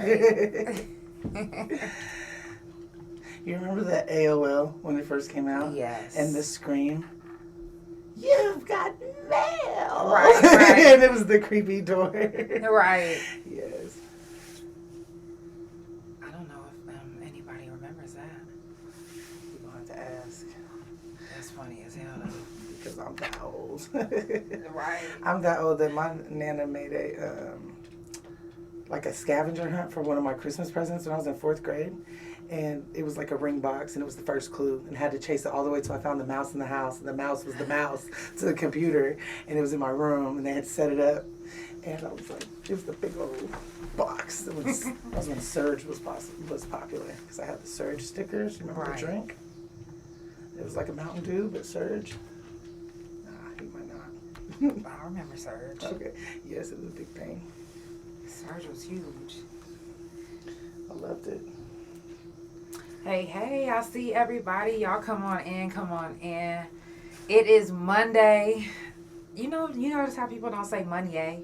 Right. You remember the AOL when it first came out? Yes. And the scream, "You've got mail!" Right. And it was the creepy door. Right. Yes. I don't know if anybody remembers that. You're going to have to ask. That's funny as hell, though. Because I'm that old. Right. I'm that old that my Nana made a scavenger hunt for one of my Christmas presents when I was in 4th grade. And it was like a ring box, and it was the first clue, and had to chase it all the way till I found the mouse in the house, and the mouse was the mouse to the computer, and it was in my room, and they had set it up, and I was like, it was the big old box. That was that was when Surge was popular, because I had the Surge stickers. Remember the drink? It was like a Mountain Dew, but Surge. Nah, you might not. I remember Surge. Okay, yes, it was a big thing. Surge was huge. I loved it. Hey, I see everybody. Y'all come on in. It is Monday. You notice how people don't say Monday?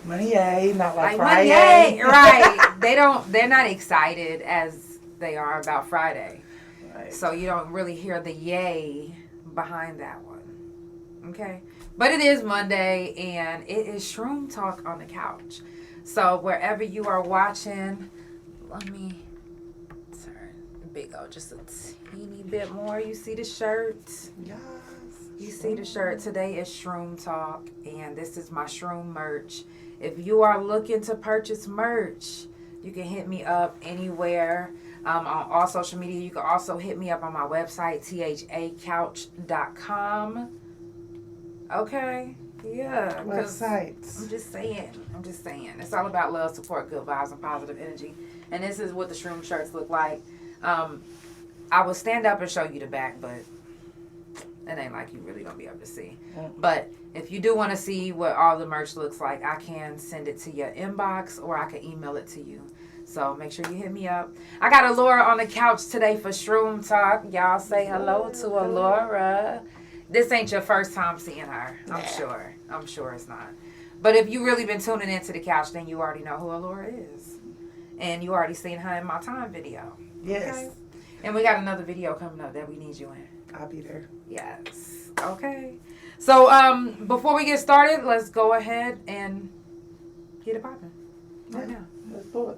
Monday, not like Friday. Monday, right. They're not excited as they are about Friday. Right. So you don't really hear the yay behind that one. Okay? But it is Monday, and it is Shroom Talk on the couch. So wherever you are watching, let me big O just a teeny bit more. You see the shirt? Yes. You see the shirt. Today is Shroom Talk, and this is my Shroom merch. If you are looking to purchase merch, you can hit me up anywhere on all social media. You can also hit me up on my website, thacouch.com. Okay? Yeah. Websites. I'm just saying. It's all about love, support, good vibes, and positive energy. And this is what the Shroom shirts look like. I will stand up and show you the back, but it ain't like you really gonna be able to see. But if you do want to see what all the merch looks like, I can send it to your inbox, or I can email it to you. So make sure you hit me up. I got Alura on the couch today for Shroom Talk. Y'all say hello to Alura. This ain't your first time seeing her, I'm sure. I'm sure it's not. But if you really been tuning into the couch, then you already know who Alura is. And you already seen her in my time video. Yes. Okay? And we got another video coming up that we need you in. I'll be there. Yes. Okay. So before we get started, let's go ahead and get it popping. Right now. Let's do it.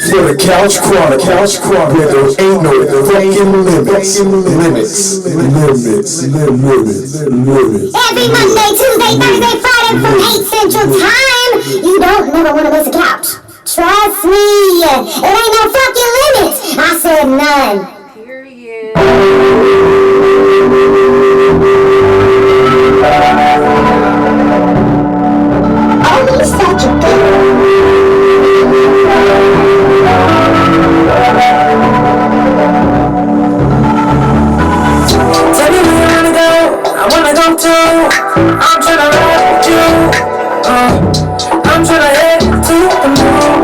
For the Couch Chronicles, where there ain't no fucking limits. Every Monday, Tuesday, Thursday, Friday from 8 Central Time. You don't never want to miss a couch. Trust me, it ain't no fucking limits. I said none. Period. Oh, you're such a good. Tell me where you wanna go, I wanna go too. I'm tryna ride with you. I'm tryna head to the moon.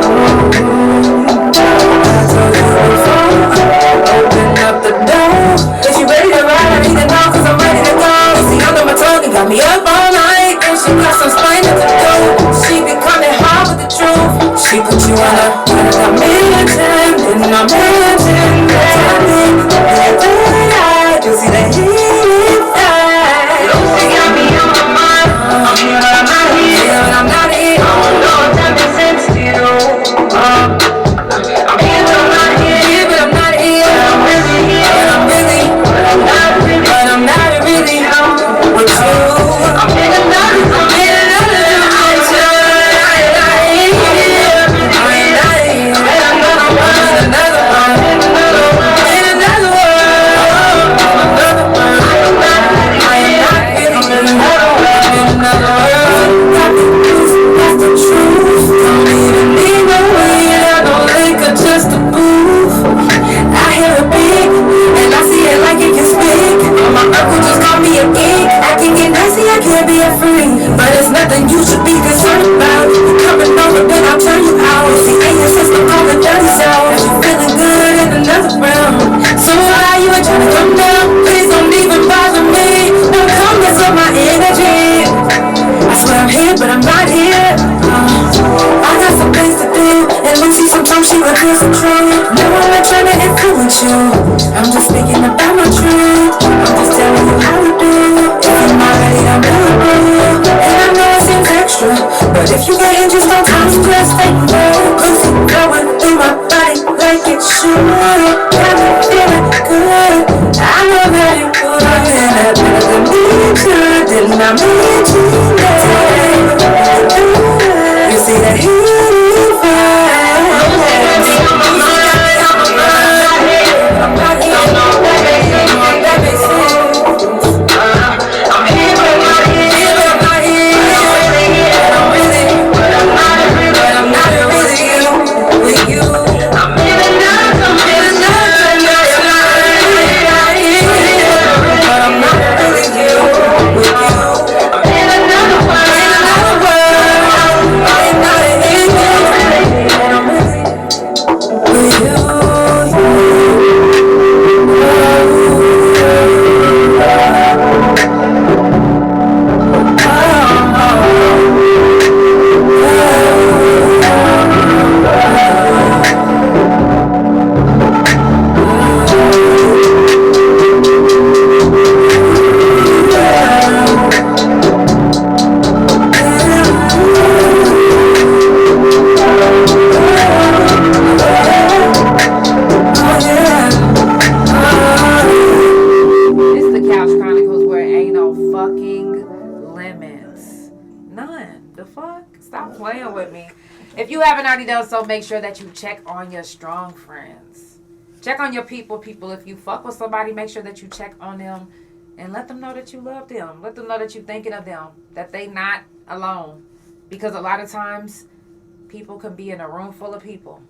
Open up the door. If you ready to ride, I need to know, cause I'm ready to go. See, under my tongue, you got me up all night. And she got some spine at the door. She be coming hard with the truth. She put you on a mansion, in my mansion. You see the heat fly. She got me on my mind. I'm here, but I'm not here. But I'm not here. I don't know if that makes sense to you. I'm here, but I'm not here. But I'm not here. But I'm really here. But I'm really. But I'm not really. But I'm not really. With you. I'm here to love you. I'm here to love you. I'm not here. I'm not here. But I'm not here. is the truth. No, I'm not trying to influence you. I'm just speaking about my truth. I'm just telling you how it do. If you're already available, and I know it seems extra, but if you get in, just don't just take more. Pussy going through my body like it should. Got me feeling good. I know that it would. And I didn't need you, didn't I meet you? You see that he done so, make sure that you check on your strong friends. Check on your people. If you fuck with somebody, make sure that you check on them and let them know that you love them. Let them know that you're thinking of them, that they not alone. Because a lot of times, people can be in a room full of people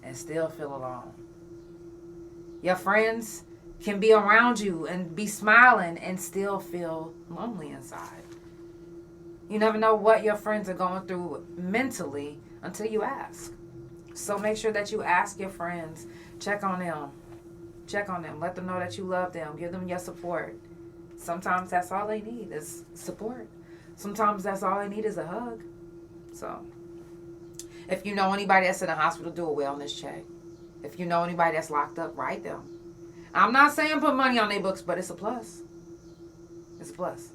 and still feel alone. Your friends can be around you and be smiling and still feel lonely inside. You never know what your friends are going through mentally until you ask. So make sure that you ask your friends. Check on them. Check on them. Let them know that you love them. Give them your support. Sometimes that's all they need is support. Sometimes that's all they need is a hug. So if you know anybody that's in a hospital, do a wellness check. If you know anybody that's locked up, write them. I'm not saying put money on their books, but it's a plus. It's a plus.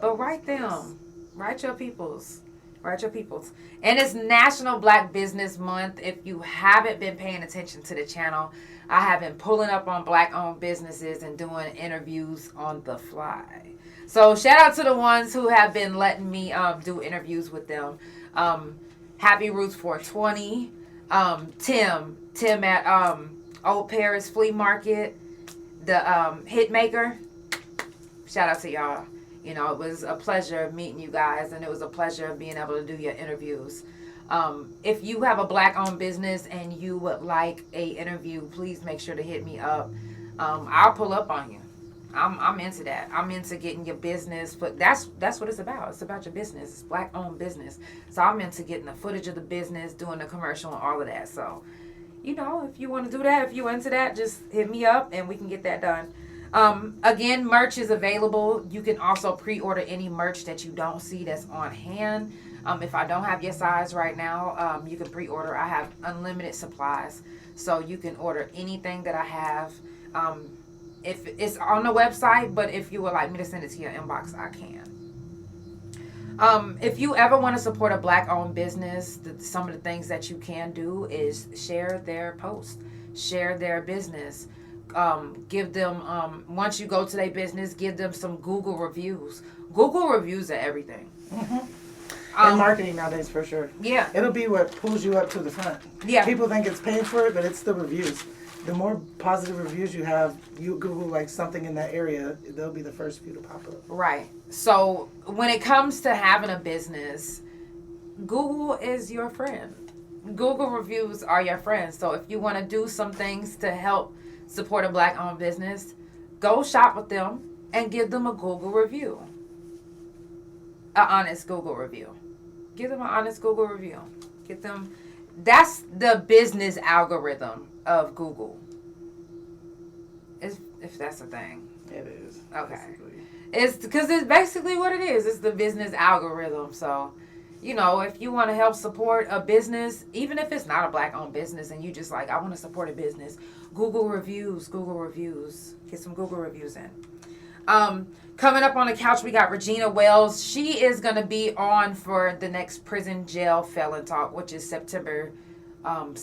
But write them. Write your peoples. Write your peoples. And it's National Black Business Month. If you haven't been paying attention to the channel, I have been pulling up on black-owned businesses and doing interviews on the fly. So shout out to the ones who have been letting me do interviews with them. Happy Roots 420. Tim at Old Paris Flea Market. The Hitmaker. Shout out to y'all. You know, it was a pleasure meeting you guys, and it was a pleasure being able to do your interviews. If you have a black-owned business and you would like a interview, please make sure to hit me up. I'll pull up on you. I'm into that. I'm into getting your business, but that's what it's about. It's about your business. It's black-owned business. So I'm into getting the footage of the business, doing the commercial, and all of that. So, you know, if you want to do that, if you're into that, just hit me up, and we can get that done. Again, merch is available. You can also pre-order any merch that you don't see that's on hand. If I don't have your size right now, you can pre-order. I have unlimited supplies, so you can order anything that I have. If it's on the website, but if you would like me to send it to your inbox, I can. If you ever want to support a black-owned business, some of the things that you can do is share their post, share their business. Give them, once you go to their business, give them some Google reviews. Google reviews are everything. Mm-hmm. And marketing nowadays, for sure. Yeah. It'll be what pulls you up to the front. Yeah. People think it's paying for it, but it's the reviews. The more positive reviews you have, you Google like something in that area, they'll be the first few to pop up. Right. So when it comes to having a business, Google is your friend. Google reviews are your friends. So if you want to do some things to help support a black-owned business, go shop with them and give them a Google review. An honest Google review. Give them an honest Google review. Get them. That's the business algorithm of Google. If that's a thing. It is. Okay. Basically. It's because it's basically what it is. It's the business algorithm. So you know, if you want to help support a business, even if it's not a Black-owned business, and you just like, I want to support a business, Google reviews. Get some Google reviews in. Coming up on the couch, we got Regina Wells. She is going to be on for the next prison jail Felon Talk, which is September, 2nd,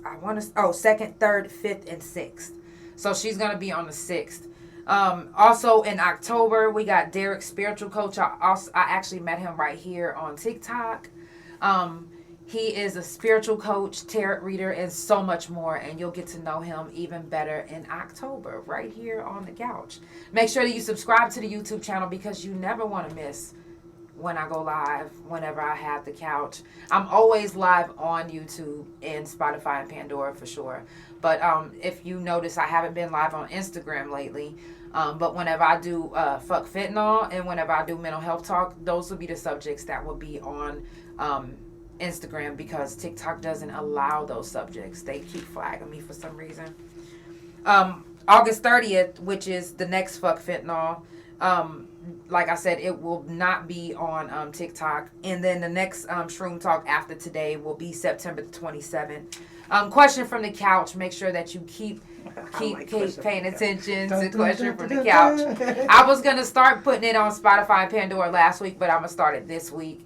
3rd, 5th, and 6th. So she's going to be on the 6th. Also in October, we got Derek, spiritual coach. I actually met him right here on TikTok. He is a spiritual coach, tarot reader, and so much more. And you'll get to know him even better in October, right here on the couch. Make sure that you subscribe to the YouTube channel because you never want to miss when I go live, whenever I have the couch. I'm always live on YouTube and Spotify and Pandora for sure. But if you notice, I haven't been live on Instagram lately. But whenever I do Fuck Fentanyl and whenever I do mental health talk, those will be the subjects that will be on Instagram because TikTok doesn't allow those subjects. They keep flagging me for some reason. August 30th, which is the next Fuck Fentanyl, like I said, it will not be on TikTok. And then the next Shroom Talk after today will be September the 27th. Question from the couch. Make sure that you keep paying attention to Question from the Couch. I was going to start putting it on Spotify and Pandora last week, but I'm going to start it this week.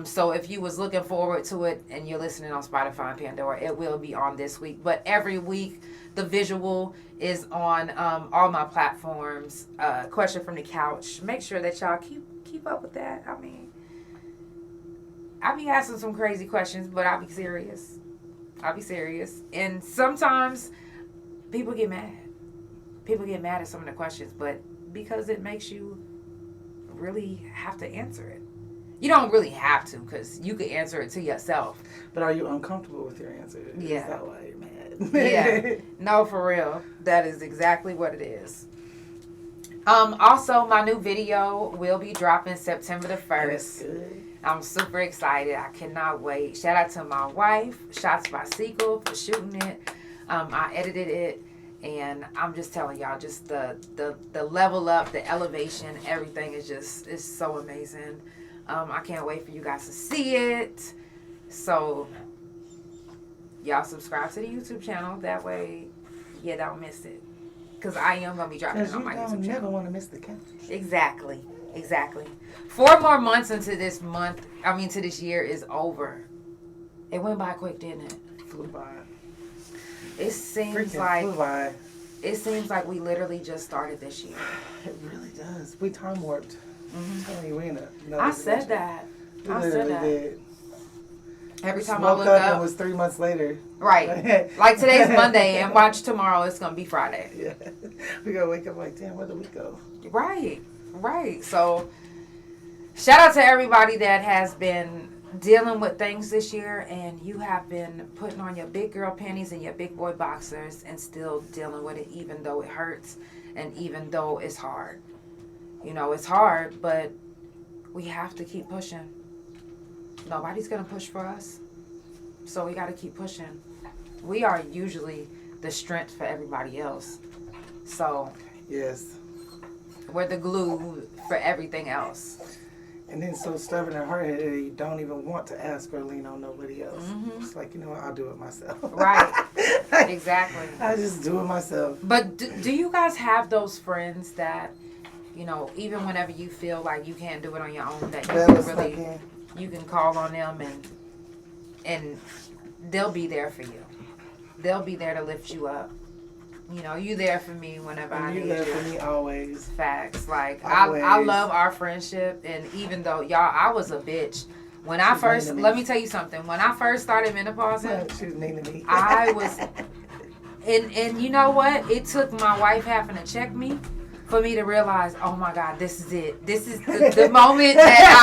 So if you was looking forward to it and you're listening on Spotify and Pandora, it will be on this week. But every week, the visual is on all my platforms. Question from the Couch. Make sure that y'all keep up with that. I mean, I be asking some crazy questions, but I'll be serious. And sometimes people get mad. People get mad at some of the questions, but because it makes you really have to answer it. You don't really have to because you could answer it to yourself. But are you uncomfortable with your answer? Yeah. Is that why you're mad? Yeah. No, for real. That is exactly what it is. Also, my new video will be dropping September the 1st. That's good. I'm super excited. I cannot wait. Shout out to my wife, Shots by Sequel, for shooting it. I edited it, and I'm just telling y'all, just the level up, the elevation, everything is so amazing. I can't wait for you guys to see it. So, y'all subscribe to the YouTube channel. That way, you don't miss it. Because I am going to be dropping it on my YouTube channel. You never want to miss the couch. Exactly. 4 more months into this year is over. It went by quick, didn't it? Flew by. It seems like we literally just started this year. It really does. We time warped. I'm telling you, we in a. I said that. Did. Every time I look up, it was 3 months later. Right. Like today's Monday, and watch tomorrow. It's gonna be Friday. Yeah. We gotta wake up like, damn, where did we go? Right. So, shout out to everybody that has been dealing with things this year, and you have been putting on your big girl panties and your big boy boxers and still dealing with it, even though it hurts and even though it's hard. You know, it's hard, but we have to keep pushing. Nobody's going to push for us, so we got to keep pushing. We are usually the strength for everybody else. So, yes, we're the glue for everything else. And then so stubborn and hard-headed, you don't even want to ask or lean on nobody else. Mm-hmm. It's like, you know what, I'll do it myself. Right. Exactly. I just do it myself. But do you guys have those friends that, you know, even whenever you feel like you can't do it on your own, that you can call on them and they'll be there for you. They'll be there to lift you up. You know, you there for me whenever I need you. You there for me always. Facts. Like, always. I love our friendship. And even though, y'all, I was a bitch. When I first, let me tell you something. When I first started menopausing, she was mean to me. I was, and you know what? It took my wife having to check me for me to realize, oh my God, this is it. This is the moment that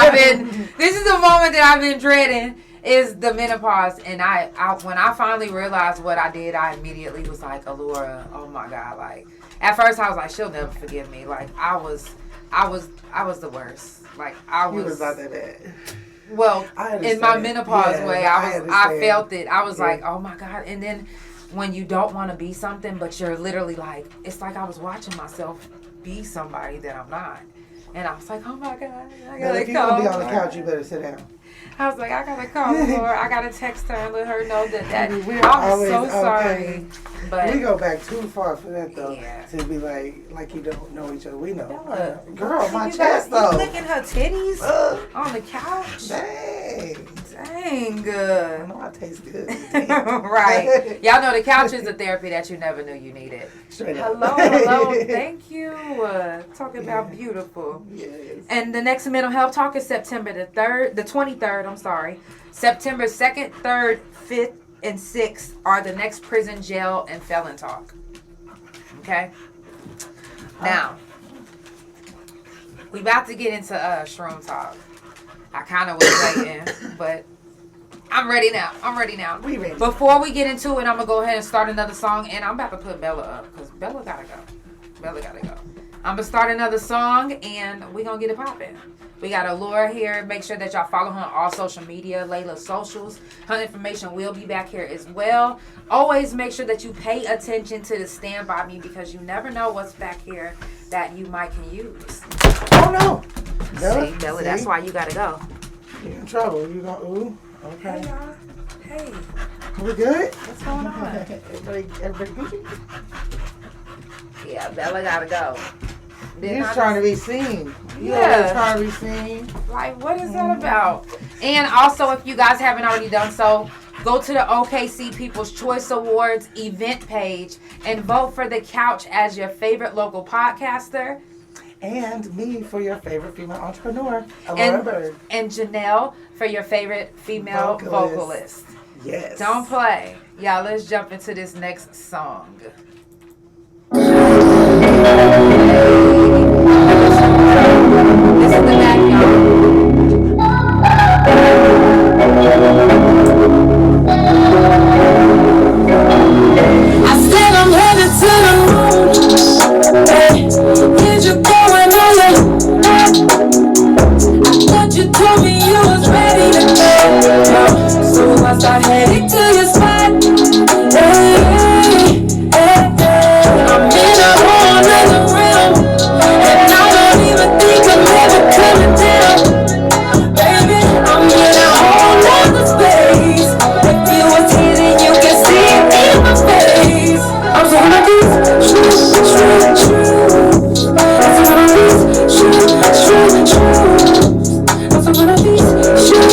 I've been dreading. Is the menopause. And I when I finally realized what I did, I immediately was like, Alura, oh my God. Like, at first I was like, she'll never forgive me. Like, I was the worst. Like, You was not that bad. Well, in my menopause way, I felt it. I was like, oh my God. And then when you don't want to be something, but you're literally like, it's like I was watching myself be somebody that I'm not. And I was like, oh my God, I gotta if you're gonna be on the couch, you better sit down. I was like, I gotta call Laura. I gotta text her and let her know that We're I'm always so okay. sorry. But We go back too far for that though. Yeah. To be like you don't know each other. We know. Bella, Girl, my you chest got, though. you licking her titties Ugh. on the couch. Dang. Dang. I know I taste good. Right. Y'all know the couch is a therapy that you never knew you needed. Straight up. Hello. Thank you. Talking about beautiful. Yes. And the next mental health talk is September the 23rd, I'm sorry. September 2nd, 3rd, 5th, and 6th are the next prison, jail, and felon talk. Okay? Now, we about to get into Shroom Talk. I kind of was waiting, but I'm ready now. We ready. Before we get into it, I'm going to go ahead and start another song, and I'm about to put Bella up, because Bella got to go. I'm going to start another song, and we're going to get it popping. We got Alura here. Make sure that y'all follow her on all social media, Layla's socials. Her information will be back here as well. Always make sure that you pay attention to the Stand By Me, because you never know what's back here that you might can use. Oh no. See, Bella, that's why you got to go. You're in trouble. You going, ooh. Okay. Hey, y'all. Hey, We good? what's going on? Everybody Gucci? Yeah, Bella got to go. You're trying to be seen. Yeah. Trying to be seen. Like, what is that about? And also, if you guys haven't already done so, go to the OKC People's Choice Awards event page and vote for The Couch as your favorite local podcaster. And me for your favorite female entrepreneur, Alura Bird. And Janelle for your favorite female vocalist. Yes. Don't play. Y'all, let's jump into this next song. This is the back, y'all. I said I'm headed to the moon. Hey, did you go and all that? I thought you told me you was ready to go. So I start heading to your spot. Hey, hey, hey. I'm in a whole nother realm, and I don't even think I'm ever coming down. Baby, I'm in a whole nother space. If you was here, then you can see it in my face. I'm so one of these shoot. I'm so one of these shoot. I'm so one of these shoot.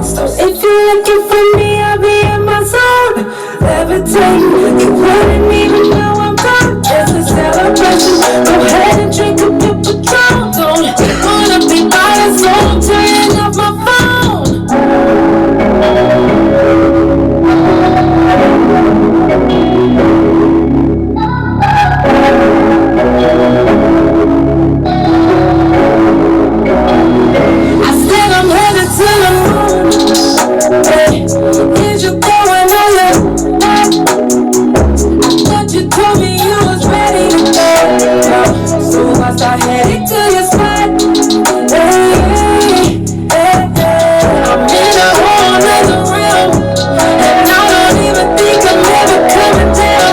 So if you're looking for me, I'll be in my zone. Levitating, you wouldn't even know I'm gone. It's a celebration. Go ahead and drink up your Patron. Don't wanna be by your phone, turning off my phone. I said I'm headed to the moon. Hey, did you go and all that? I thought you told me you was ready to go. So I start heading to your spot. Hey, hey, hey. I'm in a whole nother realm, and I don't even think I'm ever coming down.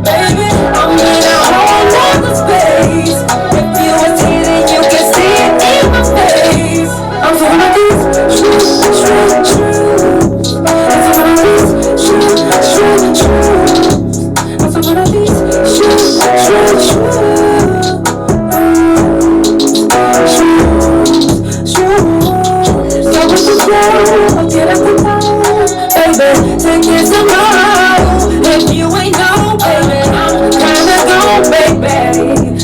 Baby, I'm in a whole nother space. If you was here, then you can see it in my face. I'm so one of these shoot. I'm so one of these shoot. I'm so one of these So what you do? Get up and down, baby. Take it tomorrow. If you ain't know, baby, I'm kinda gone, baby.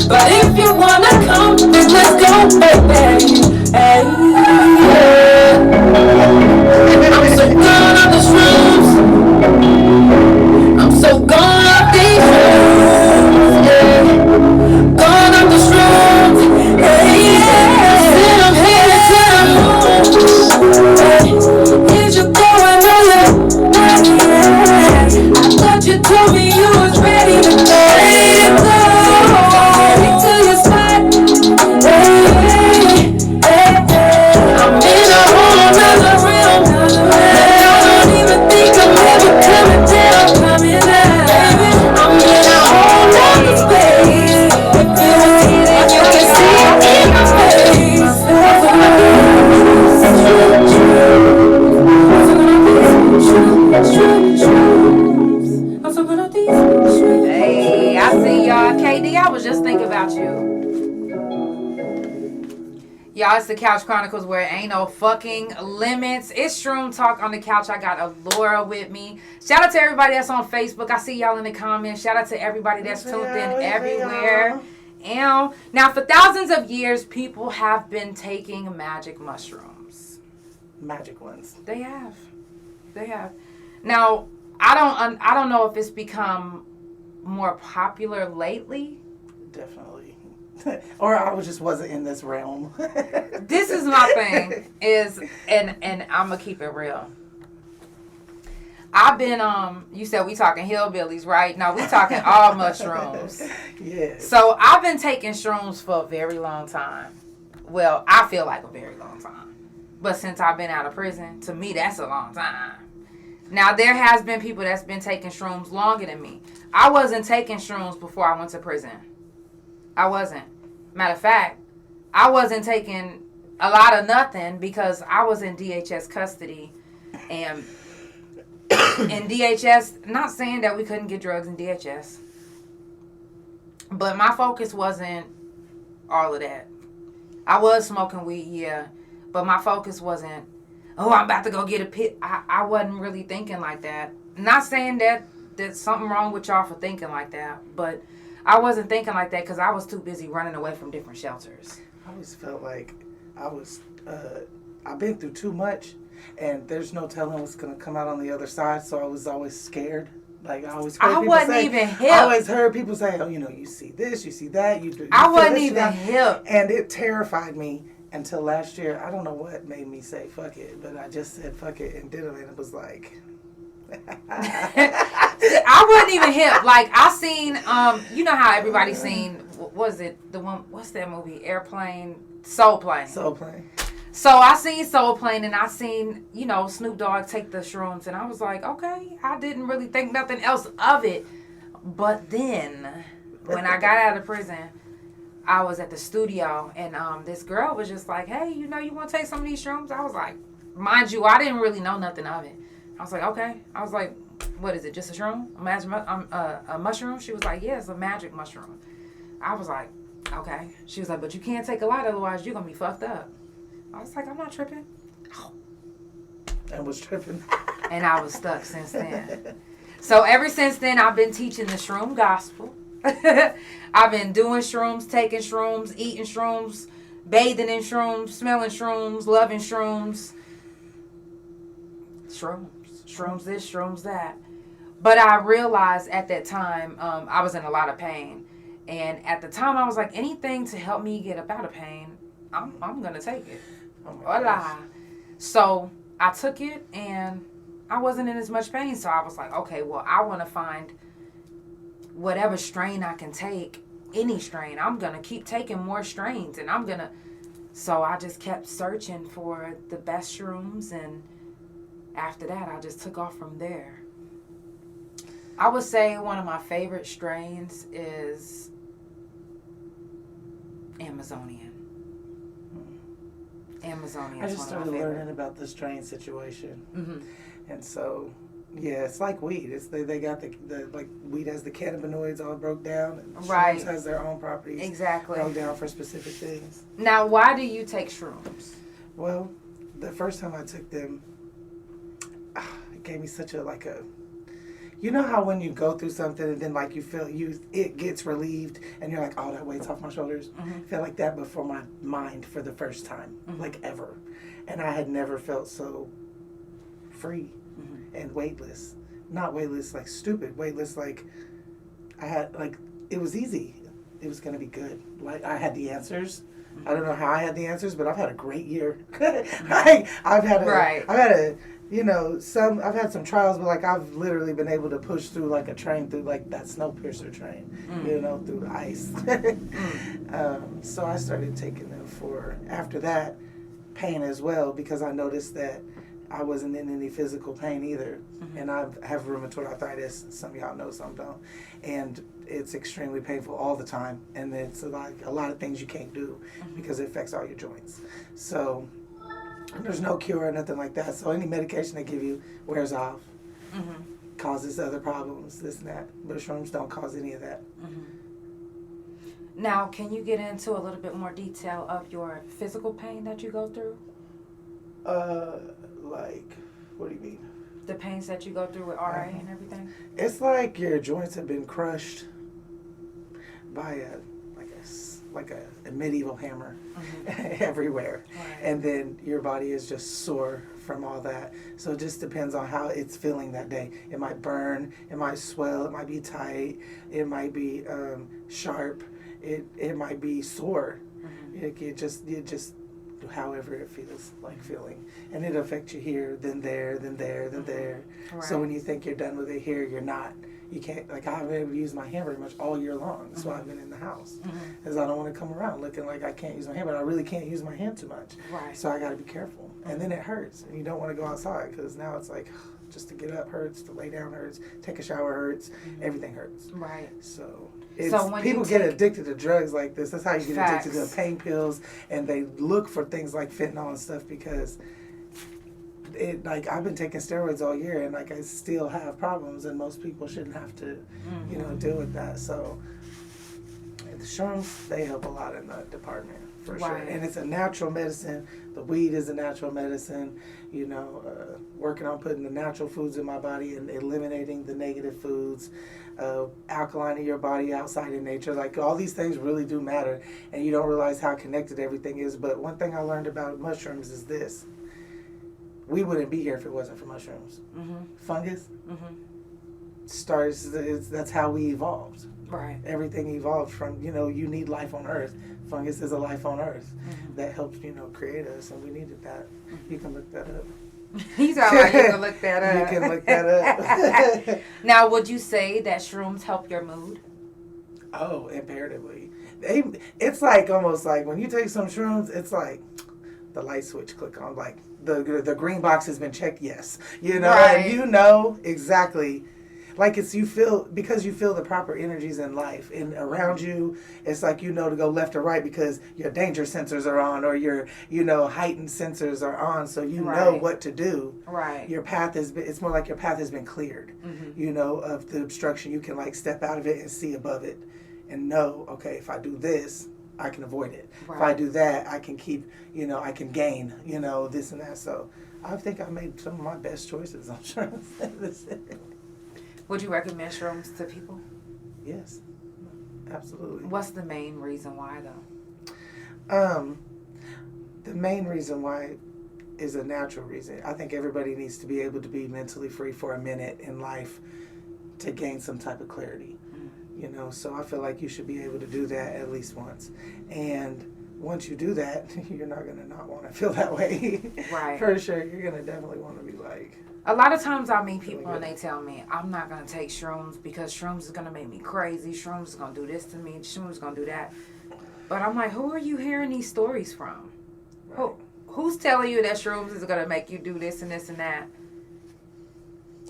But if you wanna come, then let's go, baby. Hey, yeah. I'm so gone on the shrooms. I'm so gone off these shrooms. Yeah. Gone off the shrooms. Hey, yeah. Said I'm headed to the moon. Hey, did you go and all that? I thought you told me you was ready to go. Heading to your spot. Hey, Y'all, it's the Couch Chronicles where it ain't no fucking limits. It's Shroom Talk on the couch. I got Alura with me. Shout out to everybody that's on Facebook. I see y'all in the comments. Shout out to everybody that's tuned in everywhere. And now, for thousands of years, people have been taking magic mushrooms. Magic ones. They have. Now, I don't know if it's become more popular lately. Definitely. Or I wasn't in this realm. This is my thing and I'm gonna keep it real. I've been you said we talking hillbillies, right? No, we talking all mushrooms. Yeah. So I've been taking shrooms for a very long time. Well, I feel like a very long time. But since I've been out of prison, to me that's a long time. Now there has been people that's been taking shrooms longer than me. I wasn't taking shrooms before I went to prison. I wasn't. Matter of fact, I wasn't taking a lot of nothing because I was in DHS custody. And in DHS, not saying that we couldn't get drugs in DHS, but my focus wasn't all of that. I was smoking weed, yeah, but my focus wasn't, oh, I'm about to go get a pit. I wasn't really thinking like that. Not saying that there's something wrong with y'all for thinking like that, but I wasn't thinking like that because I was too busy running away from different shelters. I always felt like I've been through too much, and there's no telling what's going to come out on the other side, so I was always scared. Like, I always heard people say, even hip. I always heard people say, oh, you see this, you see that, you I wasn't even hip. And it terrified me until last year. I don't know what made me say fuck it, but I just said fuck it and did it, and it was like... I wasn't even hip. Like, I seen, you know how everybody seen, was it the one, what's that movie? Airplane, Soul Plane. Soul Plane. So I seen Soul Plane and I seen, Snoop Dogg take the shrooms and I was like, okay, I didn't really think nothing else of it. But then, when I got out of prison, I was at the studio and this girl was just like, hey, you want to take some of these shrooms? I was like, mind you, I didn't really know nothing of it. I was like, okay. I was like, what is it, just a shroom? A mushroom? She was like, yeah, it's a magic mushroom. I was like, okay. She was like, but you can't take a lot, otherwise you're going to be fucked up. I was like, I'm not tripping. I was tripping. And I was stuck since then. So ever since then, I've been teaching the shroom gospel. I've been doing shrooms, taking shrooms, eating shrooms, bathing in shrooms, smelling shrooms, loving shrooms. Shrooms this, shrooms that. But I realized at that time, I was in a lot of pain. And at the time, I was like, anything to help me get up out of pain, I'm going to take it. Hola. So I took it, and I wasn't in as much pain. So I was like, okay, well, I want to find whatever strain I can take, any strain. I'm going to keep taking more strains, and I'm going to... So I just kept searching for the best shrooms, and after that, I just took off from there. I would say one of my favorite strains is Amazonian. Amazonian. I just started learning about the strain situation. Mm-hmm. And so, yeah, it's like weed. They got the like weed has the cannabinoids all broke down. And right. Shrooms has their own properties. Exactly. Broke down for specific things. Now, why do you take shrooms? Well, the first time I took them, it gave me such a you know how when you go through something and then like you feel it gets relieved and you're like, oh, that weight's off my shoulders. Mm-hmm. I felt like that before my mind for the first time, like ever. And I had never felt so free and weightless. Not weightless like stupid, weightless like I had it was easy. It was gonna be good. Like I had the answers. I don't know how I had the answers, but I've had a great year. I've had some trials, but like I've literally been able to push through like a train through like that Snowpiercer train, through the ice. So I started taking them for after that pain as well because I noticed that I wasn't in any physical pain either, and I have rheumatoid arthritis. Some of y'all know, some don't, and it's extremely painful all the time, and it's like a lot of things you can't do because it affects all your joints. So there's no cure or nothing like that. So any medication they give you wears off, causes other problems, this and that. But shrooms don't cause any of that. Now, can you get into a little bit more detail of your physical pain that you go through? Like, what do you mean? The pains that you go through with RA and everything? It's like your joints have been crushed by a medieval hammer everywhere. Right. And then your body is just sore from all that. So it just depends on how it's feeling that day. It might burn, it might swell, it might be tight, it might be sharp, it might be sore. It just however it feels like feeling. And it'll affect you here, then there, then there, then there. Right. So when you think you're done with it here, you're not. You can't, like, I haven't able to use my hand very much all year long. That's why I've been in the house. Because I don't want to come around looking like I can't use my hand, but I really can't use my hand too much. Right. So I got to be careful. And then it hurts. And you don't want to go outside because now it's like, just to get up hurts, to lay down hurts, take a shower hurts, everything hurts. Right. So when people get addicted to drugs like this. That's how you get Facts. addicted to pain pills, and they look for things like fentanyl and stuff because I've been taking steroids all year, and like I still have problems, and most people shouldn't have to, deal with that. So the shrooms, they help a lot in that department for sure, and it's a natural medicine. The weed is a natural medicine. Working on putting the natural foods in my body and eliminating the negative foods, alkalining your body outside in nature. Like, all these things really do matter, and you don't realize how connected everything is. But one thing I learned about mushrooms is this: we wouldn't be here if it wasn't for mushrooms. Fungus that's how we evolved. Right. Everything evolved from, you need life on Earth. Fungus is a life on Earth that helps, create us, and we needed that. You can look that up. He's all right, you can look that up. You can look that up. Now, would you say that shrooms help your mood? Oh, imperatively. It's like almost like when you take some shrooms, it's like the light switch click on, like the green box has been checked, yes. Right. And exactly. Like because you feel the proper energies in life and around you. It's like to go left or right because your danger sensors are on, or your heightened sensors are on, so know what to do. Right. Your path it's more like your path has been cleared. Of the obstruction. You can like step out of it and see above it, and know, okay, if I do this, I can avoid it. Right. If I do that, I can keep. I can gain. This and that. So I think I made some of my best choices on shrooms. Would you recommend shrooms to people? Yes, absolutely. What's the main reason why, though? The main reason why is a natural reason. I think everybody needs to be able to be mentally free for a minute in life to gain some type of clarity. So I feel like you should be able to do that at least once. And once you do that, you're not going to not want to feel that way. Right. For sure. You're going to definitely want to be like... A lot of times I meet people and they tell me, I'm not going to take shrooms because shrooms is going to make me crazy. Shrooms is going to do this to me. Shrooms is going to do that. But I'm like, who are you hearing these stories from? Right. Who's telling you that shrooms is going to make you do this and this and that?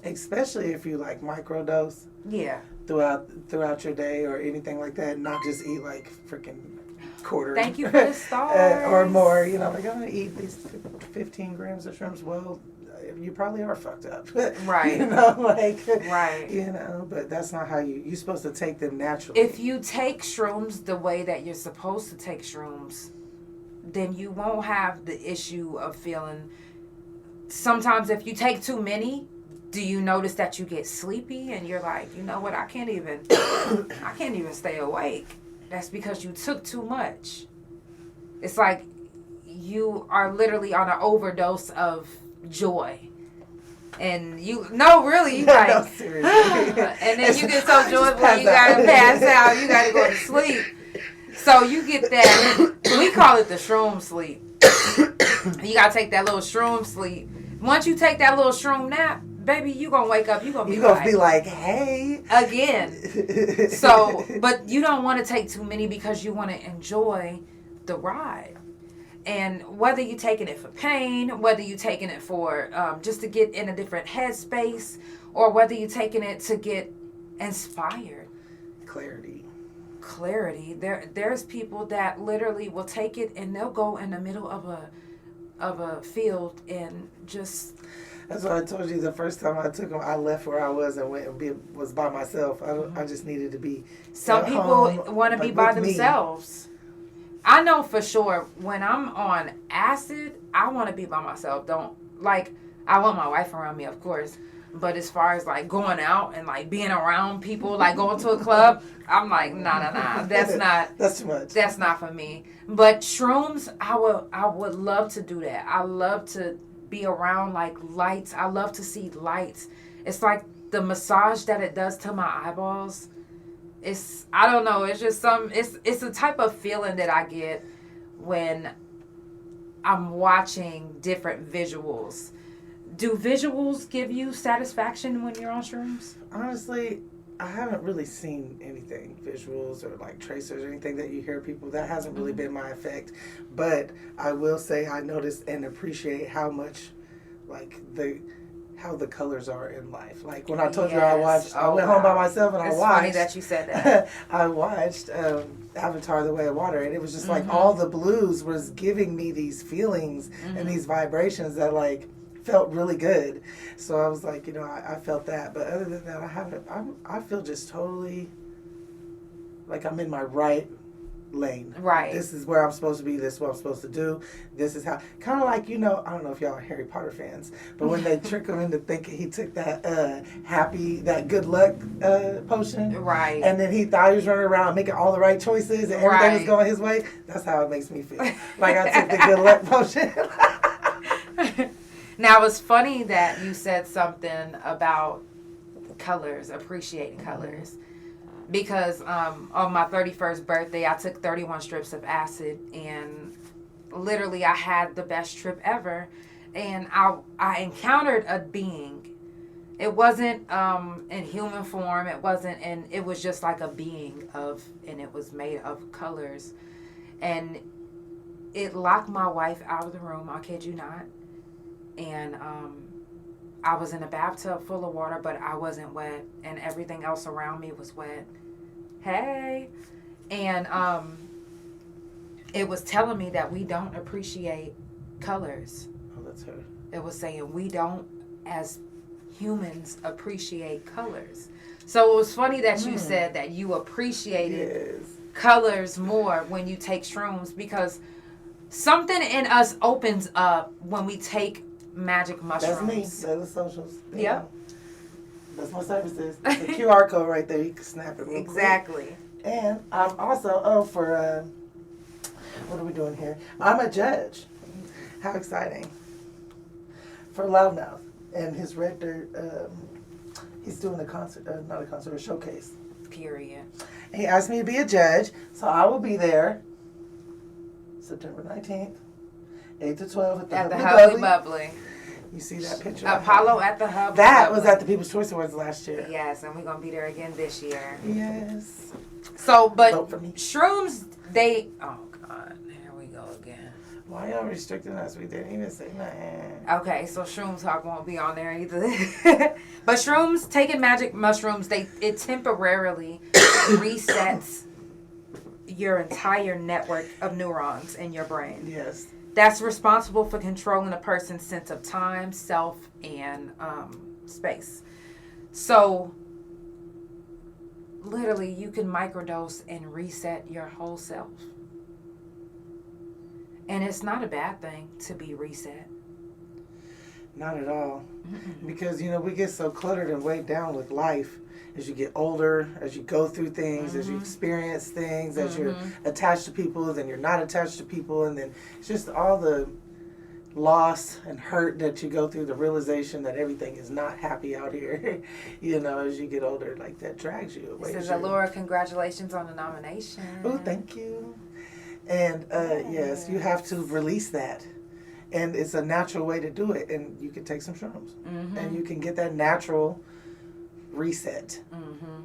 Especially if you like microdose. Yeah. Throughout your day or anything like that. Not just eat like freaking quarter. Thank you for the stars. Or more. Like, I'm going to eat these 15 grams of shrooms. Well, you probably are fucked up. Right. Right. But that's not how you're supposed to take them naturally. If you take shrooms the way that you're supposed to take shrooms, then you won't have the issue of feeling. Sometimes if you take too many, do you notice that you get sleepy and you're like, you know what, I can't even stay awake. That's because you took too much. It's like you are literally on an overdose of joy. And you like, no, seriously. and then you get so joyful you gotta pass out, you gotta go to sleep. So you get that, we call it the shroom sleep. You gotta take that little shroom sleep. Once you take that little shroom nap, baby, you gonna wake up, you gonna be like, hey. Again. So, but you don't want to take too many because you want to enjoy the ride. And whether you're taking it for pain, whether you're taking it for just to get in a different headspace, or whether you're taking it to get inspired. Clarity. There's people that literally will take it and they'll go in the middle of a field and just That's what I told you the first time I took them. I left where I was and went and was by myself. I just needed to be. Some people want to be by themselves. I know for sure when I'm on acid, I want to be by myself. I want my wife around me, of course. But as far as like going out and like being around people, like going to a club, I'm like, nah. That's too much. That's not for me. But shrooms, I would love to do that. I love to be around like lights. I love to see lights. It's like the massage that it does to my eyeballs. I don't know. It's just it's a type of feeling that I get when I'm watching different visuals. Do visuals give you satisfaction when you're on shrooms? Honestly, I haven't really seen anything, visuals or like tracers or anything that you hear people. That hasn't really been my effect. But I will say I notice and appreciate how much, like, how the colors are in life. Like when I told you I went home by myself and I watched. It's funny that you said that. I watched Avatar: The Way of Water, and it was just like all the blues was giving me these feelings and these vibrations that like felt really good. So I was like, I felt that. But other than that, I feel just totally like I'm in my right lane. Right. This is where I'm supposed to be. This is what I'm supposed to do. This is how. Kind of like, I don't know if y'all are Harry Potter fans, but when they trick him into thinking he took that that good luck potion. Right. And then he thought he was running around making all the right choices and everything was going his way. That's how it makes me feel. Like I took the good luck potion. Now, it's funny that you said something about colors, appreciating colors. Because on my 31st birthday, I took 31 strips of acid, and literally I had the best trip ever. And I encountered a being. It wasn't in human form. It was just like a being and it was made of colors. And it locked my wife out of the room, I kid you not. And I was in a bathtub full of water, but I wasn't wet, and everything else around me was wet. Hey. And it was telling me that we don't appreciate colors. Oh, that's her. It was saying we don't, as humans, appreciate colors. So it was funny that you said that you appreciated colors more when you take shrooms, because something in us opens up when we take magic mushrooms. That's me. That's the socials. Yeah. That's my services. The QR code right there. You can snap it real Exactly. quick. And I'm also, for, what are we doing here? I'm a judge. How exciting. For Loudmouth. And his Red Dirt, he's doing a concert, a showcase. Period. He asked me to be a judge, so I will be there September 19th, 8 to 12 at the Hubbly Bubbly. You see that picture? Apollo at the Hubbly That Bubbly. was at the People's Choice Awards last year. Yes, and we're going to be there again this year. Yes. So, but Vote for me. shrooms, oh God, here we go again. Why y'all restricting us? We didn't even say nothing. Okay, so Shroom Talk won't be on there either. But shrooms, taking magic mushrooms, it temporarily resets your entire network of neurons in your brain. Yes. That's responsible for controlling a person's sense of time, self, and space. So, literally, you can microdose and reset your whole self. And it's not a bad thing to be reset. Not at all. Because, we get so cluttered and weighed down with life as you get older, as you go through things, as you experience things, as you're attached to people, then you're not attached to people, and then it's just all the loss and hurt that you go through, the realization that everything is not happy out here, as you get older, like that drags you away. This is Alura, congratulations on the nomination. Oh, thank you. And yes, you have to release that. And it's a natural way to do it. And you can take some shrooms. And you can get that natural reset.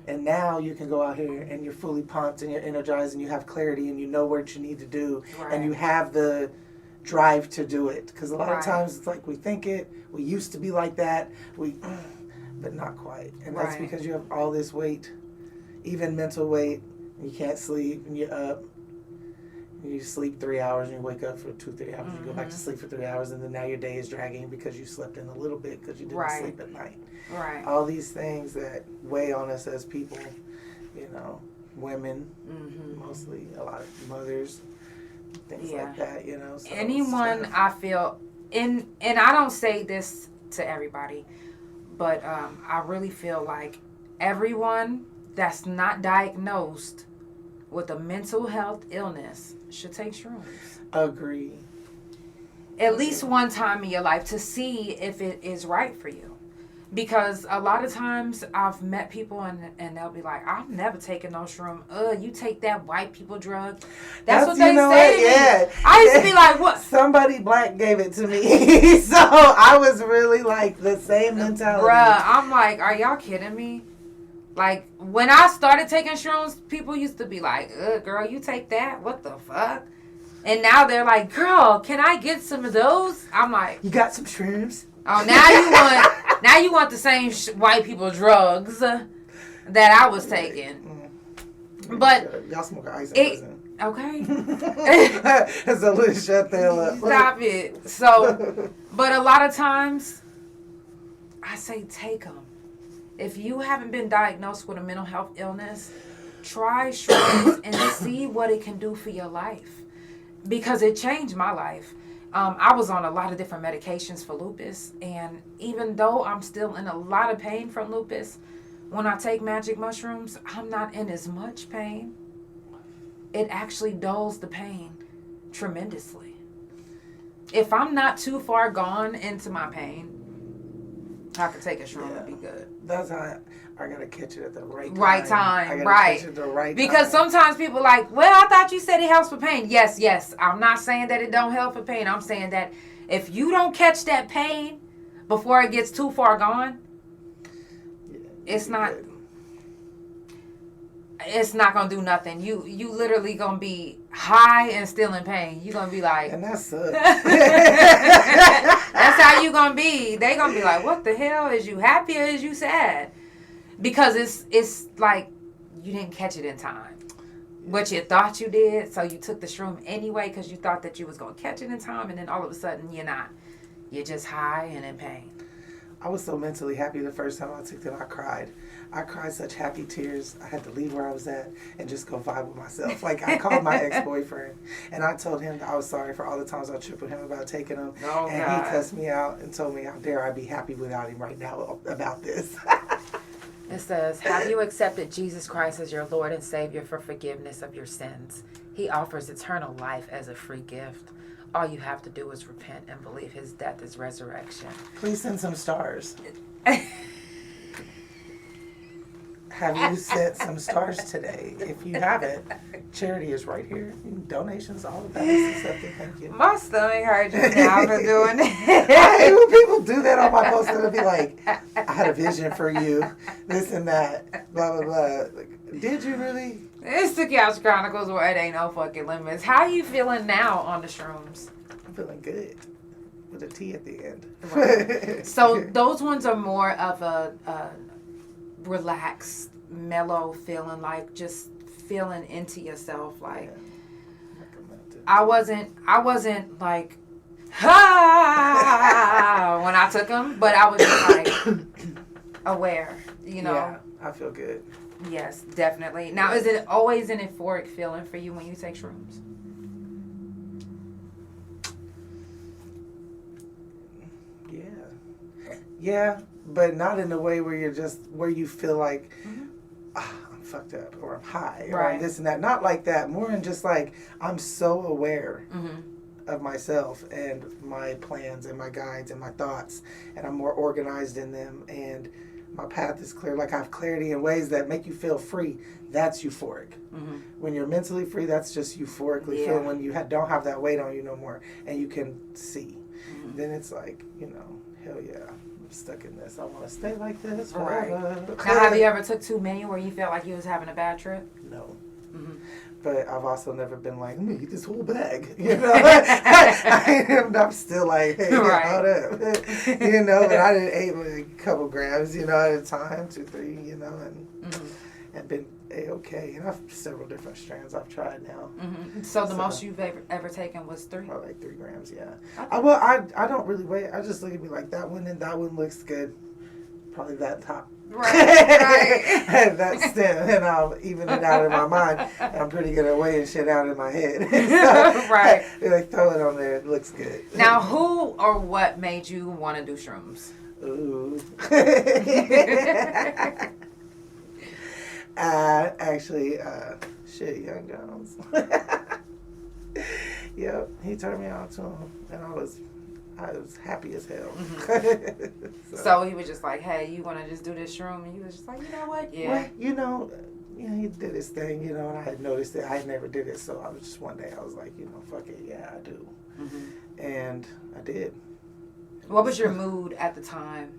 And now you can go out here and you're fully pumped and you're energized and you have clarity and you know what you need to do. Right. And you have the drive to do it. Because a lot of times it's like we think it, we used to be like that, but not quite. And that's because you have all this weight, even mental weight, and you can't sleep and you're up. You sleep 3 hours and you wake up for 2-3 hours. You go back to sleep for 3 hours, and then now your day is dragging because you slept in a little bit because you didn't sleep at night. Right. All these things that weigh on us as people, women, mostly, a lot of mothers, things like that, So anyone, I feel, and I don't say this to everybody, but I really feel like everyone that's not diagnosed with a mental health illness should take shrooms. Agree. At least one time in your life to see if it is right for you. Because a lot of times I've met people and they'll be like, I've never taken no shroom. You take that white people drug. That's what they say to me. Yeah. I used to be like, what? Somebody black gave it to me. So I was really like the same mentality. Bruh, I'm like, are y'all kidding me? Like, when I started taking shrooms, people used to be like, girl, you take that? What the fuck? And now they're like, girl, can I get some of those? I'm like, you got some shrooms? Oh, now you want the same white people drugs that I was taking. But y'all smoke ice in prison. Okay. So let's shut the hell up. Stop it. So, but a lot of times, I say take them. If you haven't been diagnosed with a mental health illness, try shrooms and see what it can do for your life. Because it changed my life. I was on a lot of different medications for lupus, and even though I'm still in a lot of pain from lupus, when I take magic mushrooms, I'm not in as much pain. It actually dulls the pain tremendously. If I'm not too far gone into my pain, I could take a shroom and be good. That's how I gotta catch it at the right time. Right time, I gotta right. catch it at the right because time. sometimes people like, well, I thought you said it helps for pain. Yes. I'm not saying that it don't help for pain. I'm saying that if you don't catch that pain before it gets too far gone, it's not gonna do nothing. You literally gonna be high and still in pain. You gonna be like, and that sucks. That's how you gonna be. They gonna be like, what the hell? Is you happy or is you sad? Because it's like you didn't catch it in time. But you thought you did, so you took the shroom anyway because you thought that you was gonna catch it in time, and then all of a sudden you're not. You're just high and in pain. I was so mentally happy the first time I took it. I cried. I cried such happy tears. I had to leave where I was at and just go vibe with myself. Like, I called my ex-boyfriend, and I told him that I was sorry for all the times I tripped with him about taking him. Oh, and God. he cussed me out and told me, how dare I be happy without him right now about this. It says, have you accepted Jesus Christ as your Lord and Savior for forgiveness of your sins? He offers eternal life as a free gift. All you have to do is repent and believe his death is resurrection. Please send some stars. Have you sent some stars today? If you haven't, charity is right here. Donations, all of that is accepted. Thank you. My stomach hurts now for doing I it. hate when people do that on my post. It'll be like, I had a vision for you, this and that, blah, blah, blah. Like, did you really? It's the Couch Chronicles where it ain't no fucking limits. How you feeling now on the shrooms? I'm feeling good. With a T at the end. Right. So those ones are more of a relaxed, mellow feeling, like just feeling into yourself. Like, I wasn't like, ha, when I took them, but I was just like aware, Yeah, I feel good. Yes, definitely. Now, is it always an euphoric feeling for you when you take shrooms? Yeah, but not in a way where where you feel like, I'm fucked up, or I'm high, or I'm this and that. Not like that. More in just like, I'm so aware of myself and my plans and my guides and my thoughts, and I'm more organized in them, and my path is clear. Like, I have clarity in ways that make you feel free. That's euphoric. When you're mentally free, that's just euphorically feeling when you don't have that weight on you no more, and you can see. Then it's like, hell yeah. Stuck in this. I want to stay like this forever. Right. Now, have you ever took too many where you felt like you was having a bad trip? No. But I've also never been like, let me eat this whole bag. I'm still like, hey, hold up. But I didn't eat a couple grams, at a time, 2, 3, and been A-okay. And I've several different strands I've tried now. Mm-hmm. So the most you've ever taken was 3? Oh, like 3 grams, yeah. Okay. I don't really weigh. I just look at me like that one and that one looks good. Probably that top. Right. That stem, and I'll even it out in my mind. I'm pretty good at weighing shit out in my head. So, right. Like throw it on there. It looks good. Now, who or what made you want to do shrooms? Ooh. Actually, Young Jones. Yep, he turned me on to him, and I was happy as hell. Mm-hmm. So he was just like, "Hey, you want to just do this shroom?" And you was just like, "You know what? Yeah." Well, he did his thing, and I had noticed it. I had never did it, so I was just one day I was like, fuck it, yeah, I do, and I did. What was your mood at the time?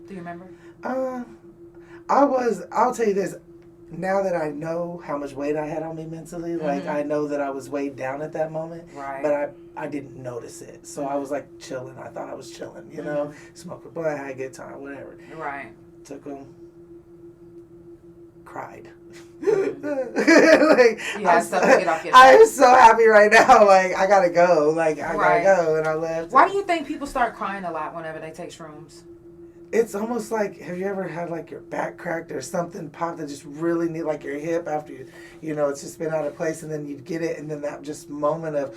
Do you remember? I'll tell you this. Now that I know how much weight I had on me mentally, like I know that I was weighed down at that moment, right? But I didn't notice it, so I was like chilling. I thought I was chilling, smoke a blunt, had a good time, whatever. Right. Took them, cried. Like, you had stuff to get off your chest. I'm so happy right now. Like I gotta go. Like I gotta go, and I left. Why do you think people start crying a lot whenever they take shrooms? It's almost like, have you ever had like your back cracked or something pop that just really need, like your hip after it's just been out of place, and then you get it, and then that just moment of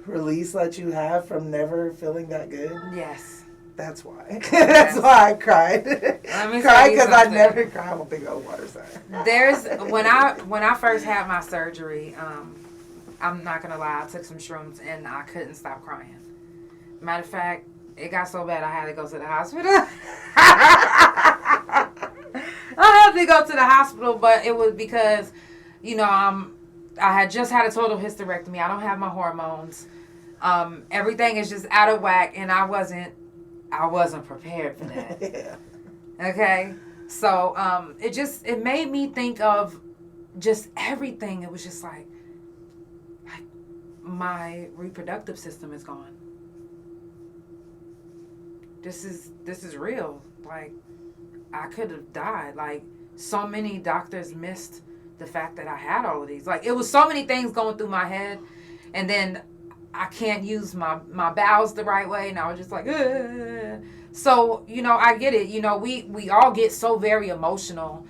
release that you have from never feeling that good? Yes. That's why. That's why I cried. Let me Cried because I something. never cry. I'm a big old water sign. There's when I first had my surgery, I'm not gonna lie, I took some shrooms and I couldn't stop crying. Matter of fact, it got so bad I had to go to the hospital. I had to go to the hospital, but it was because, I had just had a total hysterectomy. I don't have my hormones. Everything is just out of whack, and I wasn't prepared for that. Yeah. Okay? So, it made me think of just everything. It was just like my reproductive system is gone. This is real. Like, I could have died. Like, so many doctors missed the fact that I had all of these. Like, it was so many things going through my head, and then I can't use my bowels the right way, and I was just like, ugh. So, I get it. We all get so very emotional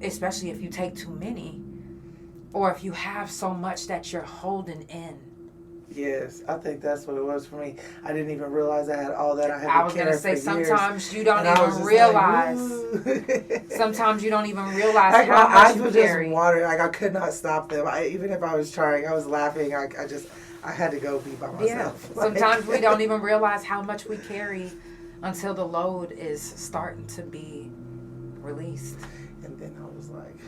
especially if you take too many, or if you have so much that you're holding in. Yes, I think that's what it was for me. I didn't even realize I had all that. I was going to say, sometimes you don't even realize. Sometimes you don't even realize like, how my much eyes you were carry. just watering. Like, I could not stop them. Even if I was trying, I was laughing. I had to go be by myself. Yeah. Sometimes we don't even realize how much we carry until the load is starting to be released. And then I was like...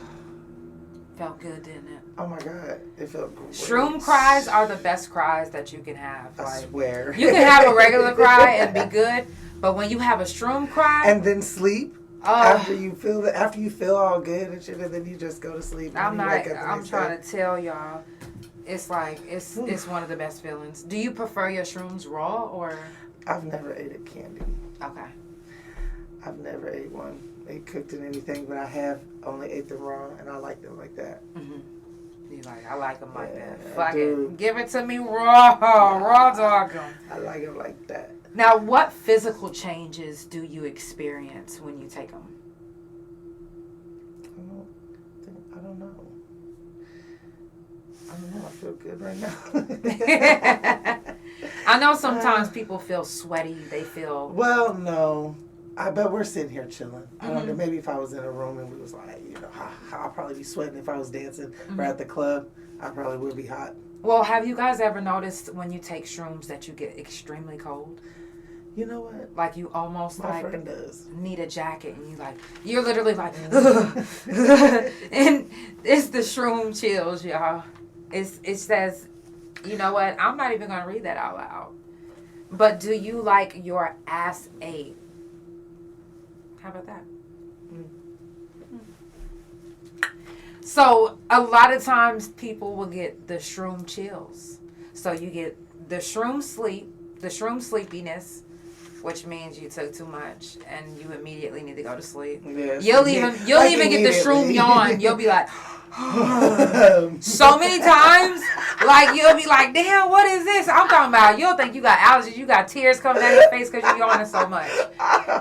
Felt good, didn't it? Oh my God, it felt great. Shroom cries are the best cries that you can have. I swear. You can have a regular cry and be good, but when you have a shroom cry... And then sleep. After you feel all good and shit, and then you just go to sleep. I'm trying to tell y'all, it's like, it's one of the best feelings. Do you prefer your shrooms raw or? I've never ate a candy. Okay. I've never ate one. They cooked in anything, but I have only ate them raw, and I like them like that. Mm-hmm. I like them like that. I Fuck do. it. Give it to me raw. Raw dog 'em. I like them like that. Now, what physical changes do you experience when you take them? I don't know. I feel good right now. I know sometimes people feel sweaty. They feel... Well, no. I bet we're sitting here chilling. I don't know. Maybe if I was in a room and we was like, I'll probably be sweating if I was dancing or at the club. I probably would be hot. Well, have you guys ever noticed when you take shrooms that you get extremely cold? You know what? Like you almost My friend does. Need a jacket, and you're literally like, and it's the shroom chills, y'all. It says, you know what? I'm not even gonna read that out loud. But do you like your ass ate? How about that? So a lot of times people will get the shroom chills. So you get the shroom sleep, the shroom sleepiness, which means you took too much and you immediately need to go to sleep. Yeah, You'll even get the shroom yawn. You'll be like, so many times, like you'll be like, damn, what is this? I'm talking about you'll think you got allergies, you got tears coming down your face because you're yawning so much.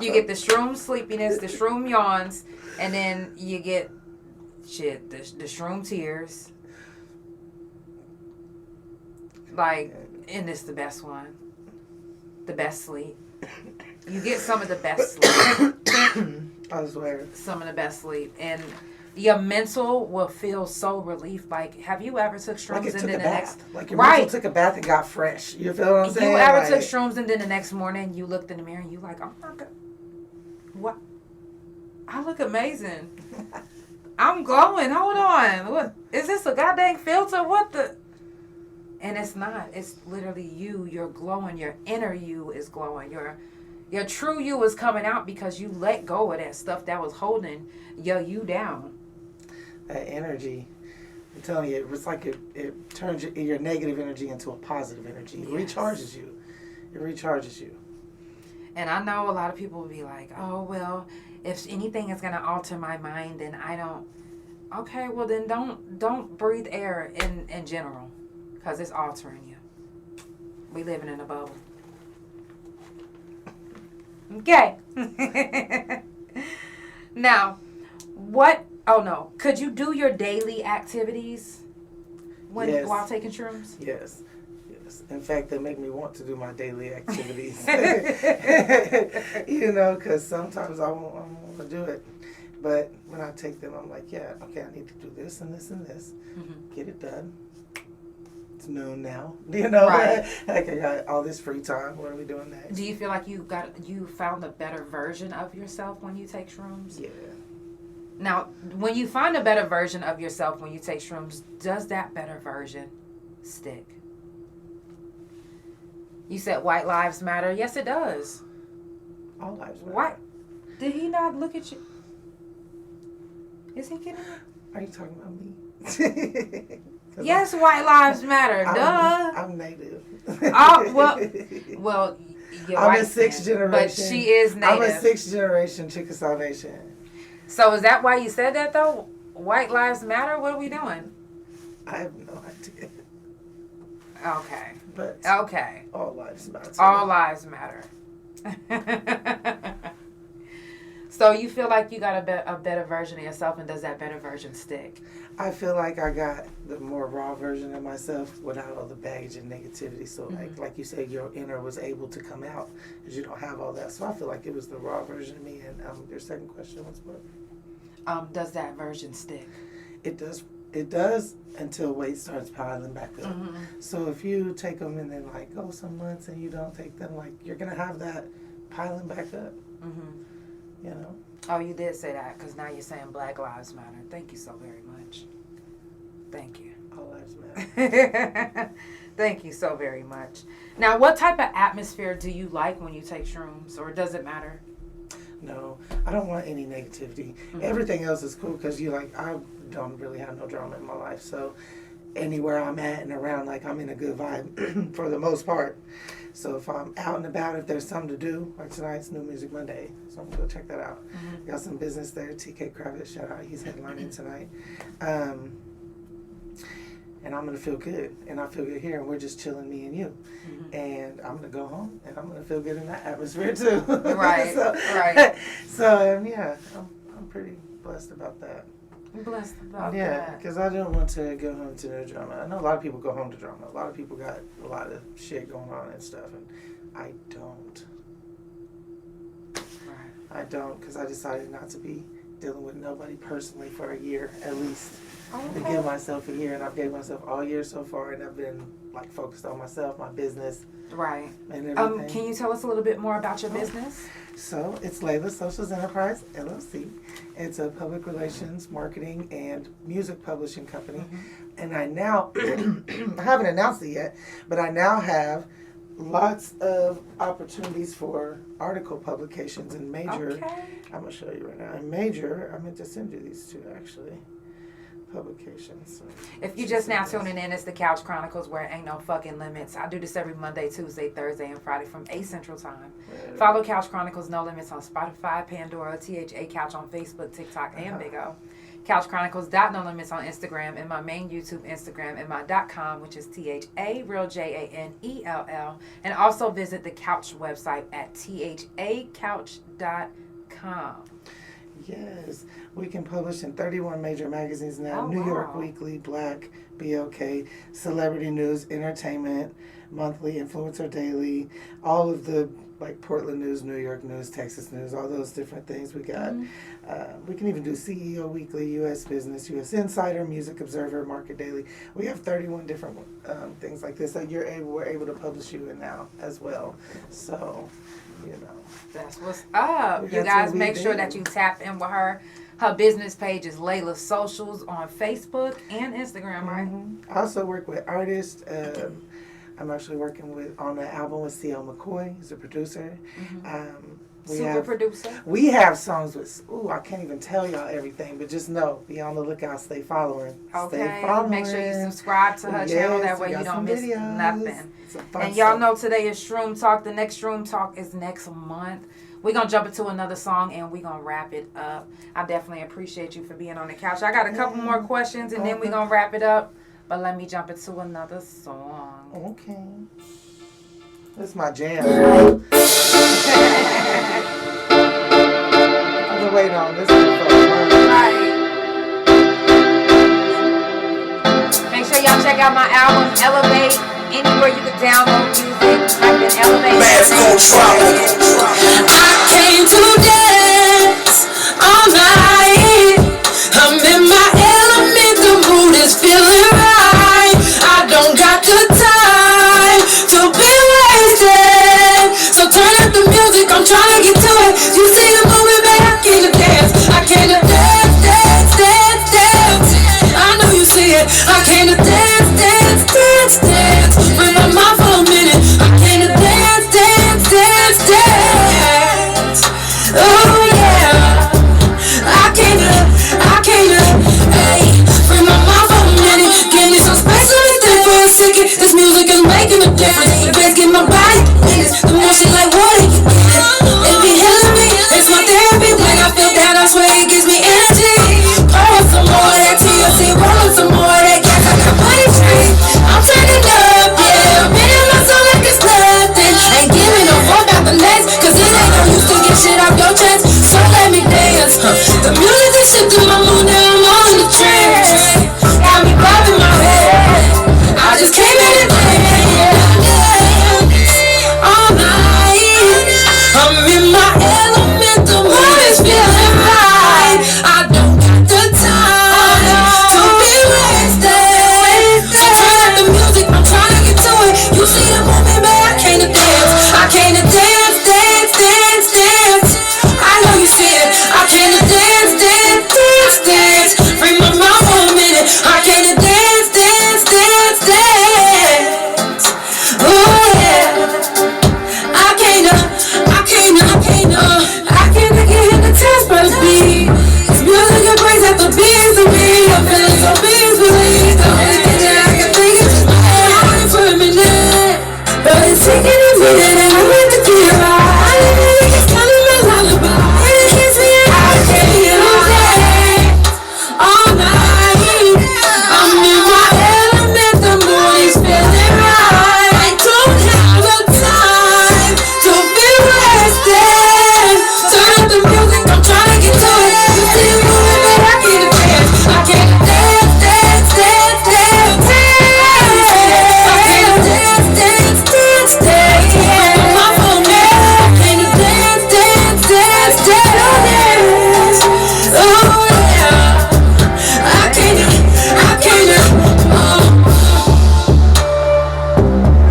You get the shroom sleepiness, the shroom yawns, and then you get the shroom tears. Like, and it's the best one, the best sleep. You get some of the best sleep. I swear. Some of the best sleep, and your mental will feel so relief. Like, have you ever took shrooms Like it and took then a the bath. next Like your right? mental took a bath and got fresh. You feel what I'm saying? You ever like, took shrooms and then the next morning you looked in the mirror and you like, I'm not gonna. What? I look amazing. I'm glowing. Hold on. What is this? A goddamn filter? What the? And it's not. It's literally you. You're glowing. Your inner you is glowing. Your true you is coming out because you let go of that stuff that was holding you down. That energy, I'm telling you, it's like it turns your negative energy into a positive energy. It recharges you. It recharges you. And I know a lot of people will be like, oh, well, if anything is going to alter my mind, then I don't. Okay, well, then don't breathe air in general because it's altering you. We living in a bubble. Okay. Now, what? Oh no! Could you do your daily activities while taking shrooms? Yes. In fact, they make me want to do my daily activities. Because sometimes I won't want to do it, but when I take them, I'm like, yeah, okay, I need to do this and this and this. Mm-hmm. Get it done. It's noon now. Right. Like I got all this free time. What are we doing next? Do you feel like you found a better version of yourself when you take shrooms? Yeah. Now, when you find a better version of yourself when you take shrooms, does that better version stick? You said white lives matter. Yes, it does. All lives matter. What? Did he not look at you? Is he kidding me? Are you talking about me? Yes, white lives matter. Duh. I'm native. Oh, well, you're I'm white a sixth generation. But she is native. I'm a sixth generation Chickasaw Nation. So is that why you said that, though? White lives matter? What are we doing? I have no idea. Okay. But okay. All lives matter. All lives matter. So you feel like you got a better version of yourself, and does that better version stick? I feel like I got the more raw version of myself without all the baggage and negativity. So like you said, your inner was able to come out because you don't have all that. So I feel like it was the raw version of me. And your second question was what? Does that version stick? It does. It does until weight starts piling back up. Mm-hmm. So if you take them and then like go some months and you don't take them, like you're gonna have that piling back up. Mm-hmm. You know. Oh, you did say that because now you're saying Black Lives Matter. Thank you so very much. Thank you. All lives matter. Thank you so very much. Now, what type of atmosphere do you like when you take shrooms, or does it matter? No, I don't want any negativity. Mm-hmm. Everything else is cool because I don't really have no drama in my life. So anywhere I'm at and around, like I'm in a good vibe for the most part. So if I'm out and about, if there's something to do, like tonight's New Music Monday, so I'm gonna go check that out. Mm-hmm. Got some business there. TK Kravitz, shout out, he's headlining tonight. And I'm gonna feel good, and I feel good here, and we're just chilling, me and you. Mm-hmm. And I'm gonna go home, and I'm gonna feel good in that atmosphere too. Right, right. So yeah, I'm pretty blessed about that. Blessed about that. Yeah, because I don't want to go home to no drama. I know a lot of people go home to drama. A lot of people got a lot of shit going on and stuff, and I don't. Right. I don't, because I decided not to be dealing with nobody personally for a year at least. To give myself a year, and I've gave myself all year so far, and I've been like focused on myself, my business, right, and everything. Can you tell us a little bit more about your business? So it's Layla Socials Enterprise LLC. It's a public relations, marketing, and music publishing company, and I now I haven't announced it yet, but I now have lots of opportunities for article publications in major. Okay. I'm gonna show you right now. In major, I meant to send you these two actually. publications. So. If you just now tuning in, it's the Couch Chronicles, where ain't no fucking limits. I do this every Monday, Tuesday, Thursday, and Friday from 8 Central Time. Right. Follow Couch Chronicles No Limits on Spotify, Pandora, THA Couch on Facebook, TikTok, and Big O. Couch Chronicles No Limits on Instagram, and my main YouTube Instagram, and my .com, which is THA Real JANELL, and also visit the Couch website at thacouch.com. Yes, we can publish in 31 major magazines now. New York Weekly, Black, BLK, Celebrity News, Entertainment, Monthly, Influencer Daily, all of the like Portland News, New York News, Texas News, all those different things we got. We can even do CEO Weekly, U.S. Business, U.S. Insider, Music Observer, Market Daily. We have 31 different things like this that we're able to publish you in now as well. So, you know. That's what's up. You guys make sure that you tap in with her. Her business page is Layla's Socials on Facebook and Instagram, right? I also work with artists. I'm actually working on an album with C.L. McCoy. He's a producer. Producer. We have songs with, I can't even tell y'all everything, but just know, be on the lookout, stay following. Okay. Stay following. Make sure you subscribe to her channel. That way you don't miss nothing. And y'all know today is Shroom Talk. The next Shroom Talk is next month. We're going to jump into another song and we're going to wrap it up. I definitely appreciate you for being on the couch. I got a couple more questions and then we're going to wrap it up. But let me jump into another song. Okay. That's my jam. I've been waiting on this one for a while. Right. Make sure y'all check out my album, Elevate. Anywhere you can download music, type in Elevate. I came to dance all night. I'm in my element, the mood is feeling right. I don't got the time to be wasted, so turn up the music, I'm trying to get to it. You see the movement, man, I came to dance. I came to dance, dance, dance, dance. I know you see it. I came to dance, dance, dance, dance. Remember my for a minute. I came to dance, dance, dance, dance. Oh yeah. I came to, hey. Remember my for a minute. Give me some space, let me think for a second. This music is making a difference. The bass get my body minutes. The motion like water, you get it. It be healing me. It's my therapy. When I feel down, I swear it gives me energy. Pour some more of that TLC, roll some more of that gas. I got money free. I'm turning up, yeah. I'm in my soul like it's nothing. Ain't giving no fuck about the next, cause it ain't no use to get shit off your chest. So let me dance. The music is shifting my mood, now I'm all in the trance. Got me bobbing my head. I just came in and dance all night. I'm in my element, the mood is feeling right. I don't got the time to be wasted, so turn up the music, I'm trying to get to it. You see the movement, man, I came to dance. I came to dance, dance, dance, dance. I know you see it. I came to dance, dance, dance, dance. Bring my mouth for a minute. I came to dance, dance, dance, dance. Oh yeah. I came to get hypnotized by the beat. This music it brings out the beats in me. I'm feeling so peacefully. The only thing that I can think is just my head for a minute. But it's taking a minute and I'm in the gear. I think it's telling me lullaby. And it gives me an idea to dance all night. I'm in my element, the mood is feeling right. I don't have the time to be wasted. Turn up the music, I'm trying to get to it. You see the movement, man, I came to dance. I came to dance, dance, dance, dance, dance. I came to dance, dance, dance, dance. My phone, man, I came to dance, dance, dance, dance. Oh yeah. I came to.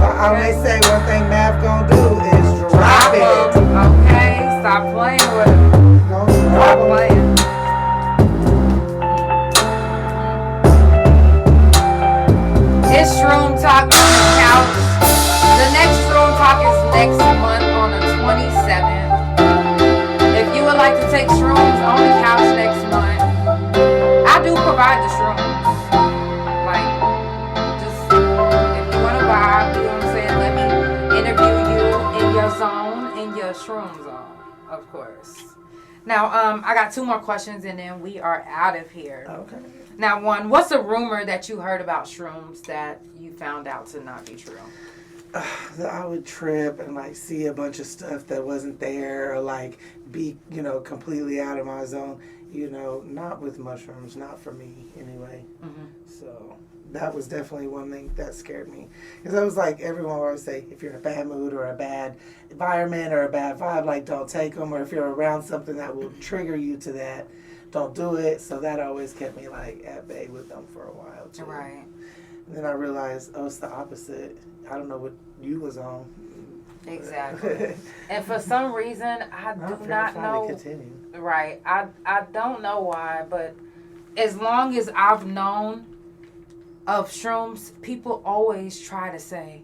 I always say one thing Mav gonna do is drop it. Okay, stop playing with it. Stop playing. It's Shroom Talk on the couch. The next Shroom Talk is next month on the 27th. If you would like to take shrooms on the couch next month, I do provide the shrooms. Shroom Zone, of course. Now, I got 2 more questions, and then we are out of here. Okay. Now, one, what's a rumor that you heard about shrooms that you found out to not be true? That I would trip and like see a bunch of stuff that wasn't there, or like be, completely out of my zone. Not with mushrooms, not for me anyway. Mm-hmm. So that was definitely one thing that scared me. Because I was like, everyone would always say, if you're in a bad mood or a bad environment or a bad vibe, like don't take them. Or if you're around something that will trigger you to that, don't do it. So that always kept me like at bay with them for a while too. Right. And then I realized, it's the opposite. I don't know what you was on. Exactly. And for some reason, I do not know. Continue. Right. I don't know why, but as long as I've known of shrooms, people always try to say,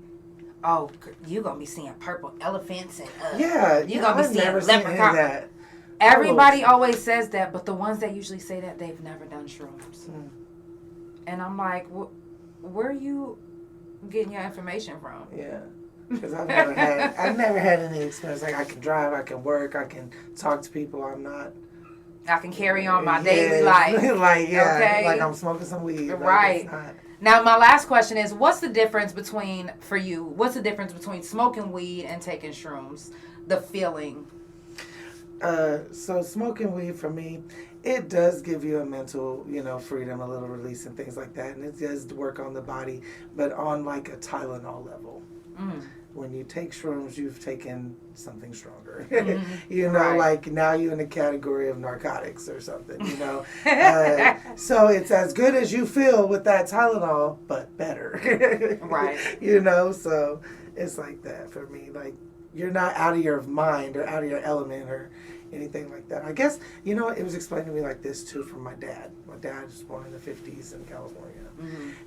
"Oh, you're gonna be seeing purple elephants and you're gonna be seeing leprechauns." Everybody always says that, but the ones that usually say that, they've never done shrooms. And I'm like, where are you getting your information from? Yeah. Because I've never had any experience. Like I can drive, I can work, I can talk to people. I can carry on my daily life. Okay? Like I'm smoking some weed. Right. Now my last question is, what's the difference between smoking weed and taking shrooms? The feeling. So smoking weed for me, it does give you a mental, freedom, a little release and things like that. And it does work on the body, but on like a Tylenol level. When you take shrooms, you've taken something stronger. Right. Like now you're in the category of narcotics or something, So it's as good as you feel with that Tylenol, but better. Right. So it's like that for me. Like you're not out of your mind or out of your element or anything like that. I guess, it was explained to me like this too from my dad. My dad was born in the 50s in California.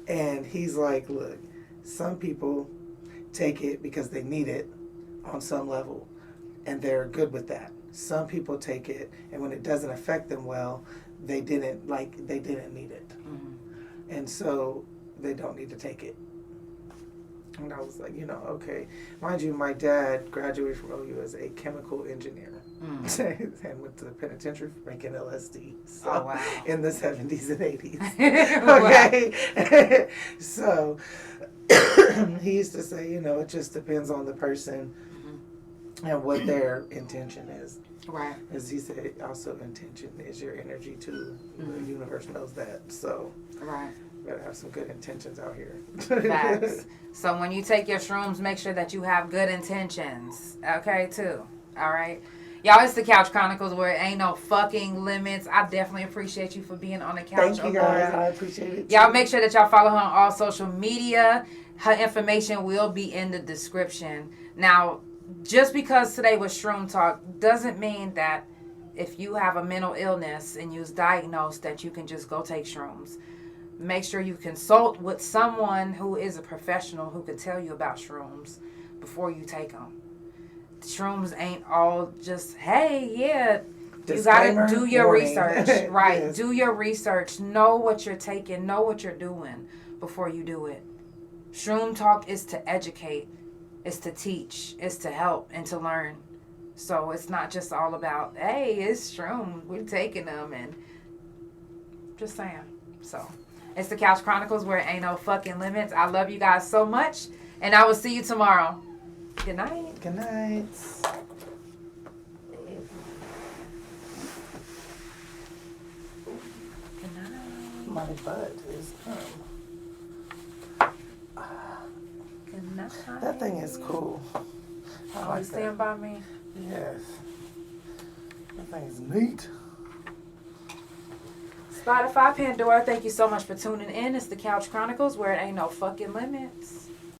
And he's like, look, some people take it because they need it on some level and they're good with that. Some people take it and when it doesn't affect them well, they didn't need it. And so they don't need to take it. And I was like, okay. Mind you, my dad graduated from OU as a chemical engineer. And went to the penitentiary for making LSD. So, in the 70s and 80s. Okay? So he used to say, it just depends on the person and what their intention is. Right. As he said, also intention is your energy too. The universe knows that. So right. Better have some good intentions out here. Facts. So when you take your shrooms, make sure that you have good intentions. Okay, too. All right. Y'all, it's the Couch Chronicles where it ain't no fucking limits. I definitely appreciate you for being on the couch. Thank you, guys. I appreciate it. Y'all make sure that y'all follow her on all social media. Her information will be in the description. Now, just because today was Shroom Talk doesn't mean that if you have a mental illness and you're diagnosed that you can just go take shrooms. Make sure you consult with someone who is a professional who can tell you about shrooms before you take them. Shrooms ain't all just, hey, yeah, Disclaimer, you gotta do your warning. research. Right. Yes. Do your research. Know what you're taking. Know what you're doing before you do it. Shroom Talk is to educate. It's to teach. It's to help and to learn. So it's not just all about, hey, it's shroom. We're taking them and just saying. So it's the Couch Chronicles where it ain't no fucking limits. I love you guys so much. And I will see you tomorrow. Good night. Good night. Good night. My butt is Good night. That thing is cool. I like Stand by me. Yes. That thing is neat. Spotify Pandora, thank you so much for tuning in. It's the Couch Chronicles where it ain't no fucking limits.